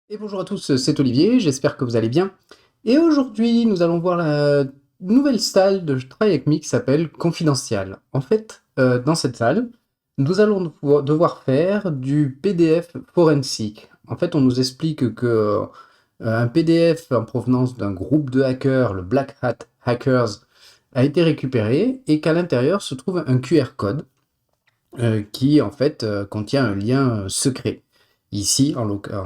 Et bonjour à tous, c'est Olivier, j'espère que vous allez bien. Et aujourd'hui, nous allons voir la nouvelle salle de travail avec Mi qui s'appelle Confidential. En fait, dans cette salle, nous allons devoir faire du PDF forensique. En fait, on nous explique que un PDF en provenance d'un groupe de hackers, le Black Hat Hackers, a été récupéré et qu'à l'intérieur se trouve un QR code qui en fait contient un lien secret. Ici, en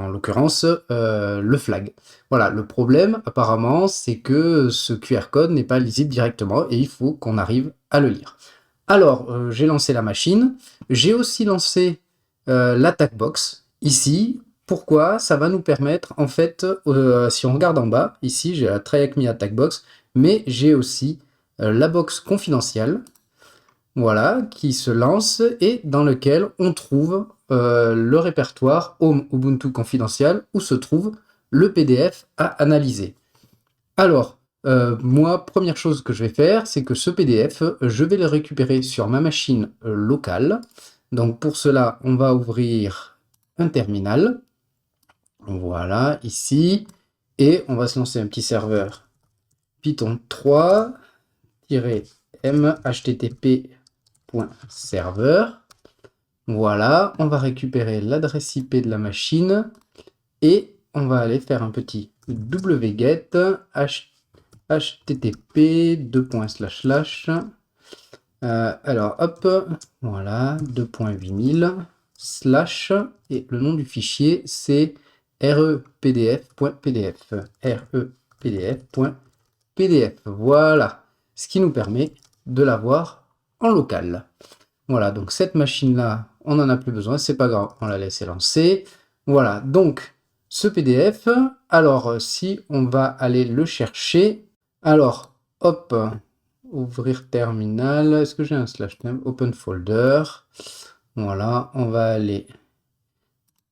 l'occurrence, le flag. Voilà, le problème apparemment, c'est que ce QR code n'est pas lisible directement et il faut qu'on arrive à le lire. Alors, j'ai lancé la machine, j'ai aussi lancé l'attack box ici. Pourquoi? Ça va nous permettre, en fait, si on regarde en bas, ici j'ai la Try Hack Me Attack Box, mais j'ai aussi la box confidentielle, voilà, qui se lance et dans lequel on trouve le répertoire Home Ubuntu confidentiel où se trouve le PDF à analyser. Alors, moi, première chose que je vais faire, c'est que ce PDF, je vais le récupérer sur ma machine locale. Donc pour cela, on va ouvrir un terminal. Voilà, ici. Et on va se lancer un petit serveur Python 3-m http serveur. Voilà, on va récupérer l'adresse IP de la machine et on va aller faire un petit wget http alors hop, voilà, 2.8000 slash et le nom du fichier c'est repdf.pdf repdf.pdf. Voilà, ce qui nous permet de l'avoir en local. Voilà, donc cette machine-là, on n'en a plus besoin, c'est pas grave, on la laisse lancer. Voilà, donc ce PDF, alors si on va aller le chercher, alors hop, ouvrir terminal, est-ce que j'ai un slash temp, open folder, voilà, on va aller,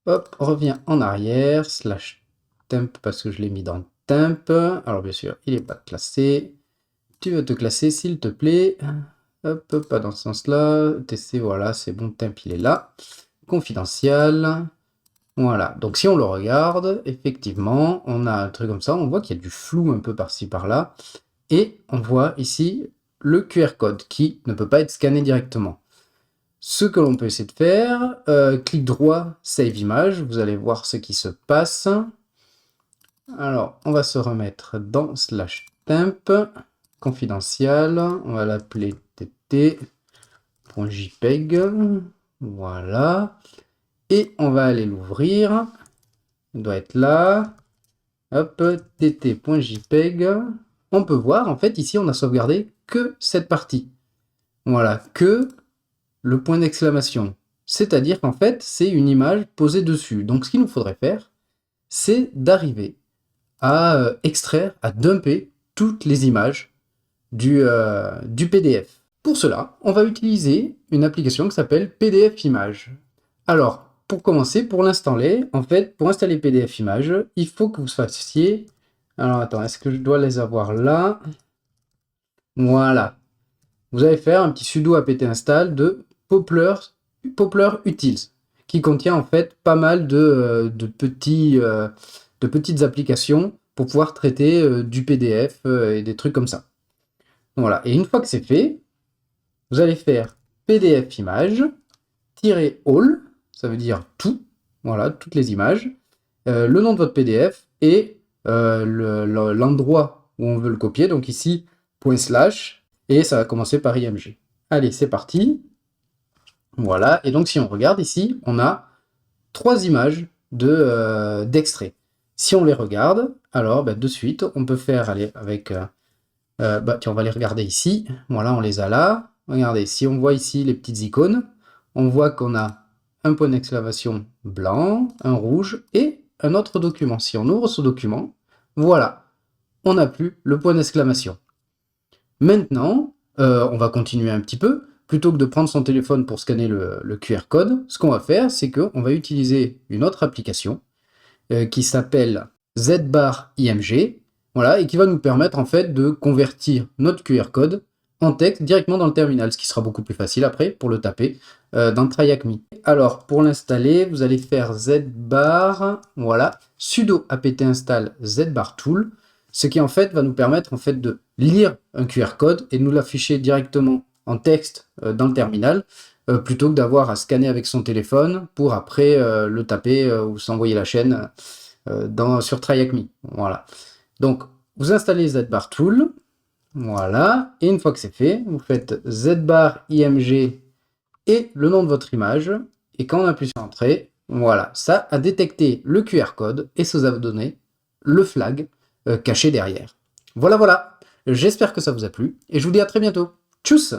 hop, revient en arrière, slash temp parce que je l'ai mis dans temp, alors bien sûr, il n'est pas classé, tu veux te classer s'il te plaît. Hop, pas dans ce sens-là. TC, voilà, c'est bon, temp, il est là. Confidentiel. Voilà, donc si on le regarde, effectivement, on a un truc comme ça. On voit qu'il y a du flou un peu par-ci, par-là. Et on voit ici le QR code qui ne peut pas être scanné directement. Ce que l'on peut essayer de faire, clic droit, save image. Vous allez voir ce qui se passe. Alors, on va se remettre dans slash temp. Confidentiel. On va l'appeler tt.jpeg, voilà, et on va aller l'ouvrir, il doit être là, hop, tt.jpeg, on peut voir, en fait, ici, on a sauvegardé que cette partie, voilà, que le point d'exclamation, c'est-à-dire qu'en fait, c'est une image posée dessus, donc ce qu'il nous faudrait faire, c'est d'arriver à extraire, à dumper toutes les images du PDF. Pour cela, on va utiliser une application qui s'appelle PDF Image. Alors, pour commencer, pour l'installer, en fait, pour installer PDF Image, il faut que vous fassiez... Alors, attends, est-ce que je dois les avoir là? Voilà. Vous allez faire un petit sudo apt install de Poplar Utils, qui contient en fait pas mal de petites applications pour pouvoir traiter du PDF et des trucs comme ça. Voilà, et une fois que c'est fait, vous allez faire PDF image, -all, ça veut dire tout, voilà, toutes les images, le nom de votre PDF et l'endroit où on veut le copier, donc ici, /, et ça va commencer par img. Allez, c'est parti. Voilà, et donc si on regarde ici, on a 3 images d'extrait. Si on les regarde, alors de suite, on peut faire, aller avec... tiens, on va les regarder ici. Voilà, on les a là. Regardez, si on voit ici les petites icônes, on voit qu'on a un point d'exclamation blanc, un rouge et un autre document. Si on ouvre ce document, voilà, on n'a plus le point d'exclamation. Maintenant, on va continuer un petit peu. Plutôt que de prendre son téléphone pour scanner le QR code, ce qu'on va faire, c'est qu'on va utiliser une autre application qui s'appelle ZBar IMG, voilà, et qui va nous permettre en fait de convertir notre QR code en texte directement dans le terminal, ce qui sera beaucoup plus facile après pour le taper dans TryHackMe. Alors pour l'installer, vous allez faire zbar, voilà, sudo apt install zbartool, ce qui en fait va nous permettre en fait de lire un QR code et de nous l'afficher directement en texte dans le terminal, plutôt que d'avoir à scanner avec son téléphone pour après le taper ou s'envoyer la chaîne sur TryHackMe. Voilà. Donc vous installez zbartool. Voilà, et une fois que c'est fait, vous faites zbar img et le nom de votre image, et quand on appuie sur Entrée, voilà, ça a détecté le QR code et ça vous a donné le flag caché derrière. Voilà, voilà, j'espère que ça vous a plu, et je vous dis à très bientôt. Tchuss!